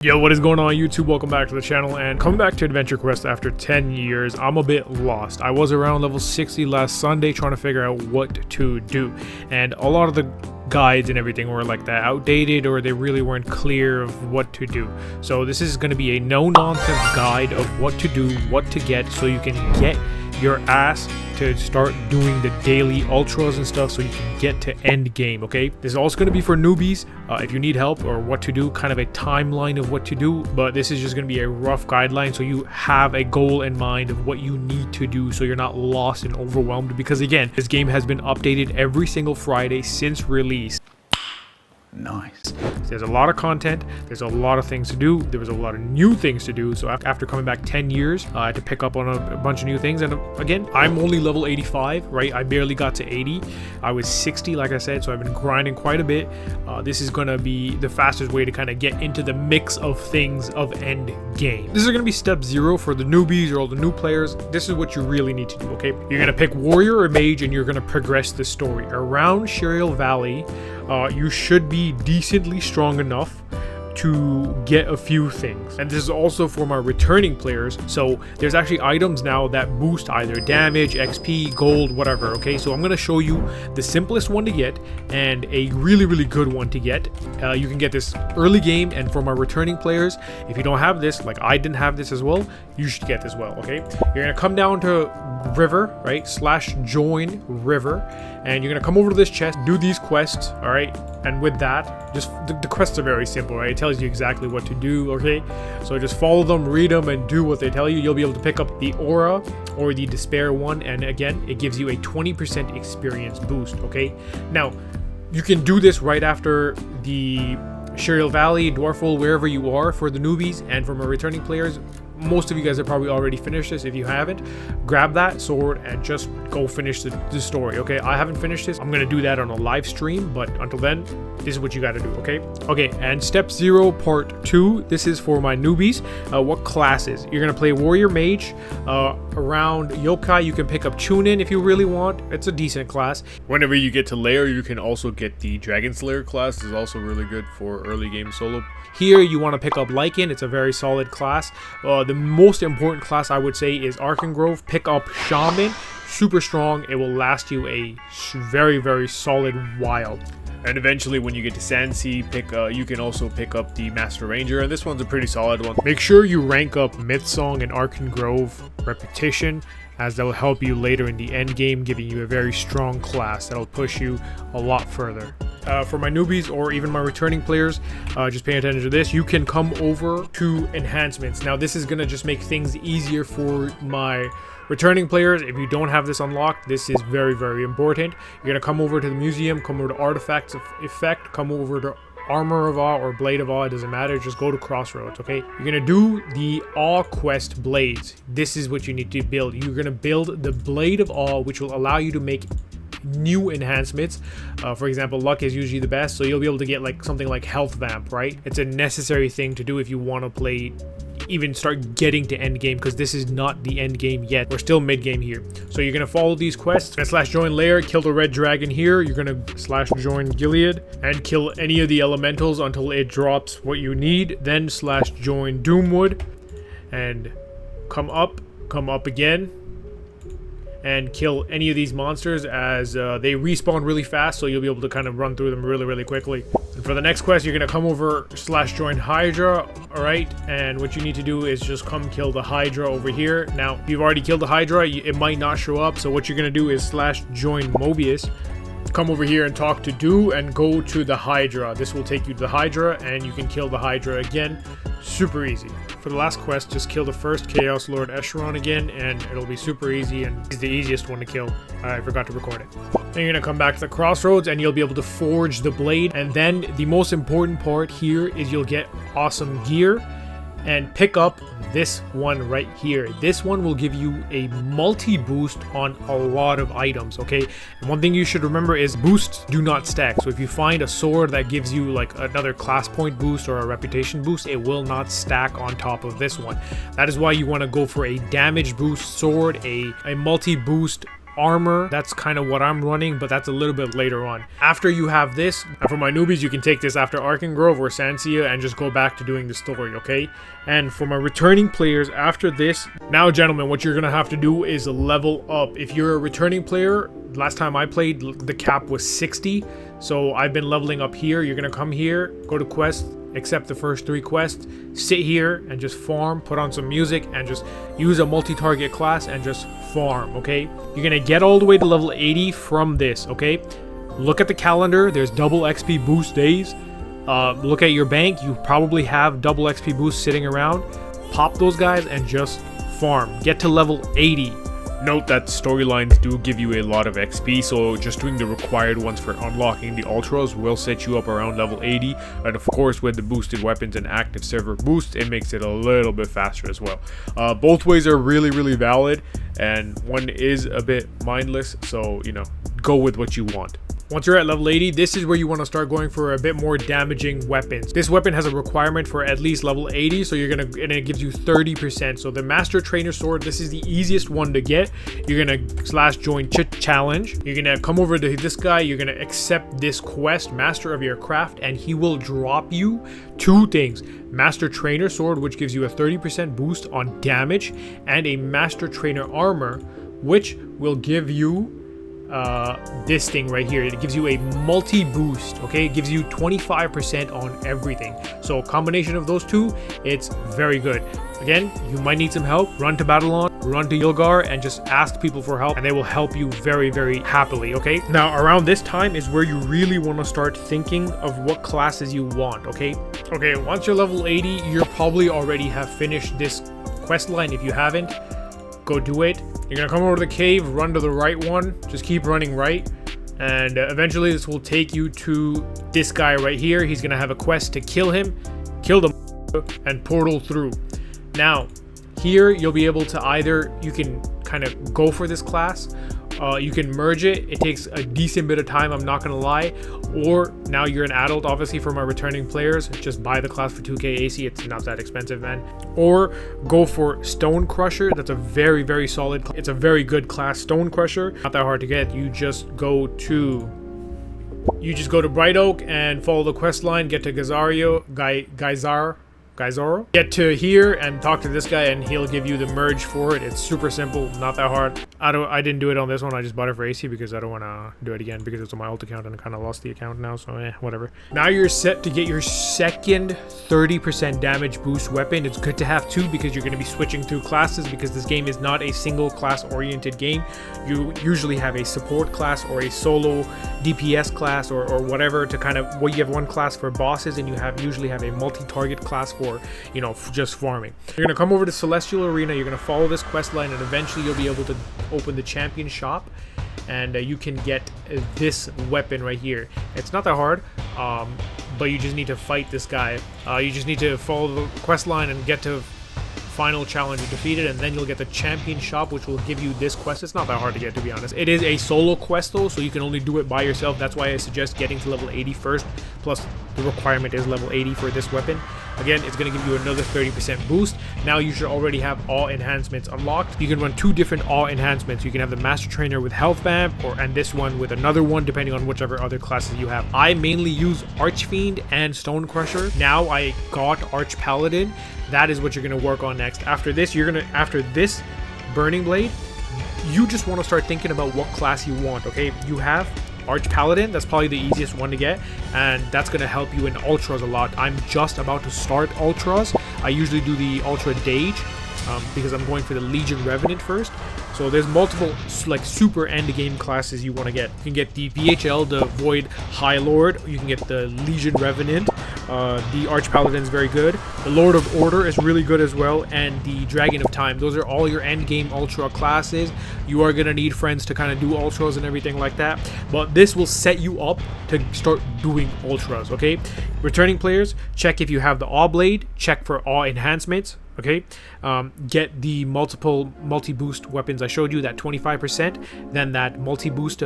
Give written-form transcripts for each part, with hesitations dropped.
Yo, what is going on YouTube? Welcome back to the channel and coming back to AdventureQuest after 10 years. I'm a bit lost. I was around level 60 last Sunday trying to figure out what to do, and a lot of the guides and everything were like that outdated, or they really weren't clear of what to do. So this is going to be a no-nonsense guide of what to do, what to get, so you can get your ass to start doing the daily ultras and stuff so you can get to end game. Okay, this is also going to be for newbies if you need help or what to do, kind of a timeline of what to do, but this is just going to be a rough guideline so you have a goal in mind of what you need to do so you're not lost and overwhelmed, because again, this game has been updated every single Friday since release. Nice. There's a lot of content, there's a lot of things to do, there was a lot of new things to do. So after coming back 10 years, I had to pick up on a bunch of new things. And again, I'm only level 85, right? I barely got to 80. I was 60, like I said, so I've been grinding quite a bit. This is gonna be the fastest way to kind of get into the mix of things of end game. This is gonna be step 0 for the newbies or all the new players. This is what you really need to do, okay? You're gonna pick warrior or mage and you're gonna progress the story. Around Shaman Valley, you should be decently strong enough to get a few things, and this is also for my returning players. So there's actually items now that boost either damage, XP, gold, whatever. Okay, so I'm going to show you the simplest one to get and a really good one to get. You can get this early game, and for my returning players, if you don't have this, like I didn't have this as well, you should get this well. Okay, you're going to come down to river, right, /join river, and you're gonna come over to this chest, do these quests, all right? And with that, just the quests are very simple, right? It tells you exactly what to do, okay? So just follow them, read them, and do what they tell you. You'll be able to pick up the aura or the despair one, and again, it gives you a 20% experience boost, okay? Now, you can do this right after the Shaman Valley, Dwarfle, wherever you are for the newbies, and for my returning players. Most of you guys have probably already finished this. If you haven't, grab that sword and just go finish the story, okay? I haven't finished this. I'm gonna do that on a live stream, but until then, this is what you gotta do, okay? Okay, and step 0 part 2, this is for my newbies. What classes? You're gonna play warrior mage. Around yokai, you can pick up Chunin if you really want. It's a decent class. Whenever you get to lair, you can also get the Dragon Slayer class. This is also really good for early game solo. Here you want to pick up Lycan. It's a very solid class. The most important class I would say is Grove. Pick up Shaman. Super strong. It will last you a very solid while. And eventually when you get to Sandsea, you can also pick up the Master Ranger, and this one's a pretty solid one. Make sure you rank up Mythsong and Grove repetition, as that will help you later in the end game, giving you a very strong class that'll push you a lot further. For my newbies or even my returning players, just pay attention to this. You can come over to Enhancements. Now this is gonna just make things easier for my returning players. If you don't have this unlocked, this is very important. You're gonna come over to the museum, come over to artifacts of effect, come over to Armor of Awe or Blade of Awe, it doesn't matter, just go to Crossroads, okay? You're gonna do the Awe quest blades. This is what you need to build. You're gonna build the Blade of Awe, which will allow you to make new enhancements. For example, luck is usually the best, so you'll be able to get like something like health vamp, right? It's a necessary thing to do if you want to play, even start getting to end game, because this is not the end game yet. We're still mid game here. So you're gonna follow these quests and /join lair, kill the red dragon here. You're gonna /join Gilead and kill any of the elementals until it drops what you need. Then /join Doomwood and come up again and kill any of these monsters, as they respawn really fast, so you'll be able to kind of run through them really quickly. And for the next quest, you're gonna come over /join Hydra, all right? And what you need to do is just come kill the Hydra over here. Now, if you've already killed the Hydra, it might not show up, so what you're gonna do is /join Mobius, come over here and talk to Do, and go to the Hydra. This will take you to the Hydra, and you can kill the Hydra again. Super easy. For the last quest, just kill the first Chaos Lord Escheron again, and it'll be super easy, and it's the easiest one to kill. I forgot to record it. Then you're gonna come back to the Crossroads, and you'll be able to forge the blade. And then the most important part here is you'll get awesome gear and pick up this one right here. This one will give you a multi-boost on a lot of items, okay? And one thing you should remember is boosts do not stack. So if you find a sword that gives you like another class point boost or a reputation boost, it will not stack on top of this one. That is why you want to go for a damage boost sword, a multi-boost armor. That's kind of what I'm running, but that's a little bit later on. After you have this, and for my newbies, you can take this after Arkan Grove or Sansia and just go back to doing the story, okay? And for my returning players, after this, now gentlemen, what you're gonna have to do is level up. If you're a returning player, last time I played, the cap was 60, so I've been leveling up here. You're gonna come here, go to quest, accept the first 3 quests, sit here and just farm, put on some music, and just use a multi-target class and just farm, okay? You're gonna get all the way to level 80 from this, okay? Look at the calendar, there's double XP boost days. Look at your bank, you probably have double XP boost sitting around. Pop those guys and just farm. Get to level 80. Note that storylines do give you a lot of XP, so just doing the required ones for unlocking the ultras will set you up around level 80, and of course with the boosted weapons and active server boost, it makes it a little bit faster as well. Both ways are really valid, and one is a bit mindless, so you know, go with what you want. Once you're at level 80, this is where you want to start going for a bit more damaging weapons. This weapon has a requirement for at least level 80, so and it gives you 30%. So the Master Trainer Sword, this is the easiest one to get. You're gonna /join challenge. You're gonna come over to this guy. You're gonna accept this quest, Master of Your Craft, and he will drop you 2 things: Master Trainer Sword, which gives you a 30% boost on damage, and a Master Trainer Armor, which will give you this thing right here. It gives you a multi-boost, okay? It gives you 25% on everything. So a combination of those 2, it's very good. Again, you might need some help. Run to Babylon, run to Yilgar, and just ask people for help, and they will help you very happily, okay? Now, around this time is where you really want to start thinking of what classes you want, okay? Okay, once you're level 80, you'll probably already have finished this quest line. If you haven't, go do it. You're gonna come over to the cave, run to the right one, just keep running right, and eventually this will take you to this guy right here. He's gonna have a quest to kill him, kill them, and portal through. Now, here you'll be able to either, you can kind of go for this class, you can merge it. It takes a decent bit of time, I'm not gonna lie. Or now you're an adult, obviously for my returning players, just buy the class for 2k AC. It's not that expensive, man. Or go for Stone Crusher. That's a very solid, it's a very good class. Stone Crusher, not that hard to get. You just go to Bright Oak and follow the quest line, get to Geyzaro. Get to here and talk to this guy, and he'll give you the merge for it. It's super simple, not that hard. I didn't do it on this one. I just bought it for AC because I don't want to do it again because it's on my alt account and I kind of lost the account now, so whatever. Now you're set to get your second 30% damage boost weapon. It's good to have 2 because you're going to be switching through classes, because this game is not a single class oriented game. You usually have a support class or a solo DPS class or whatever to kind of, well, you have one class for bosses, and you usually have a multi-target class for, you know, just farming. You're gonna come over to Celestial Arena, you're gonna follow this quest line, and eventually you'll be able to open the champion shop, and you can get this weapon right here. It's not that hard, but you just need to fight this guy. You just need to follow the quest line and get to final challenge and defeat it, and then you'll get the champion shop, which will give you this quest. It's not that hard to get, to be honest. It is a solo quest though, so you can only do it by yourself. That's why I suggest getting to level 80 first, plus the requirement is level 80 for this weapon. Again, it's going to give you another 30% boost. Now you should already have all enhancements unlocked. You can run 2 different all enhancements. You can have the Master Trainer with health vamp, and this one with another one, depending on whichever other classes you have. I mainly use Archfiend and Stone Crusher. Now I got Arch Paladin. That is what you're going to work on next. After this, after this Burning Blade, you just want to start thinking about what class you want, okay? You have Arch Paladin, that's probably the easiest one to get, and that's going to help you in Ultras a lot. I'm just about to start Ultras. I usually do the Ultra Dage because I'm going for the Legion Revenant first. So there's multiple like super end game classes you want to get. You can get the VHL, the Void High Lord. You can get the Legion Revenant. The Arch Paladin is very good. The Lord of Order is really good as well, and the Dragon of Time. Those are all your end game ultra classes. You are gonna need friends to kind of do ultras and everything like that, but this will set you up to start doing ultras. Okay, returning players, check if you have the Awe Blade. Check for all enhancements. Okay, get the multi-boost weapons I showed you, that 25%, then that multi-boost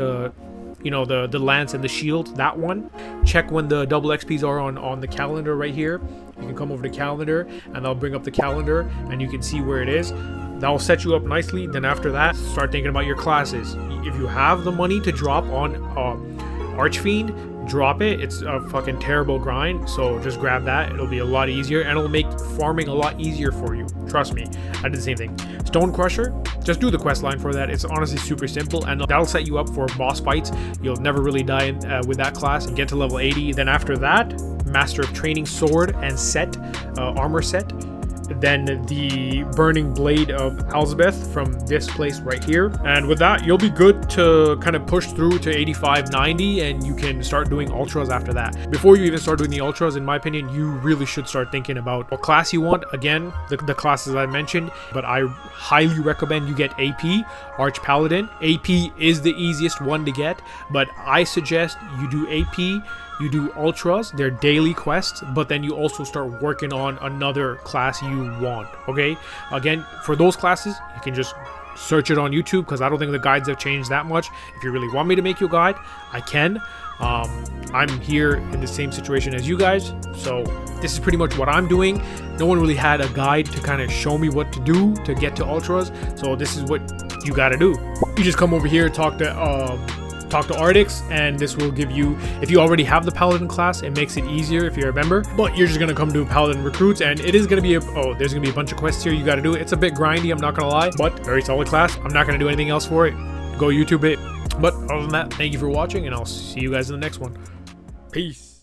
you know, the lance and the shield, that one. Check when the double XPs are on the calendar right here. You can come over to calendar and I'll bring up the calendar and you can see where it is. That will set you up nicely. Then after that, start thinking about your classes. If you have the money to drop on Archfiend, drop it. It's a fucking terrible grind, so just grab that. It'll be a lot easier and it'll make farming a lot easier for you. Trust me, I did the same thing. Stone Crusher, just do the quest line for that. It's honestly super simple and that'll set you up for boss fights. You'll never really die with that class and get to level 80. Then after that, Master of Training sword and set, armor set. Then the Burning Blade of Elizabeth from this place right here. And with that, you'll be good to kind of push through to 85, 90, and you can start doing ultras after that. Before you even start doing the ultras, in my opinion, you really should start thinking about what class you want. Again, the classes I mentioned, but I highly recommend you get AP, Arch Paladin. AP is the easiest one to get, but I suggest you do AP, you do ultras, they're daily quests, but then you also start working on another class you want. Okay, again, for those classes you can just search it on YouTube, because I don't think the guides have changed that much. If you really want me to make you a guide, I can. I'm here in the same situation as you guys, so this is pretty much what I'm doing. No one really had a guide to kind of show me what to do to get to ultras, so this is what you got to do. You just come over here, talk to Ardix, and this will give you, if you already have the Paladin class, it makes it easier if you're a member. But you're just gonna come do Paladin recruits, and it is gonna be there's gonna be a bunch of quests here you gotta do. It's a bit grindy, I'm not gonna lie, but very solid class. I'm not gonna do anything else for it. Go YouTube it. But other than that, thank you for watching, and I'll see you guys in the next one. Peace.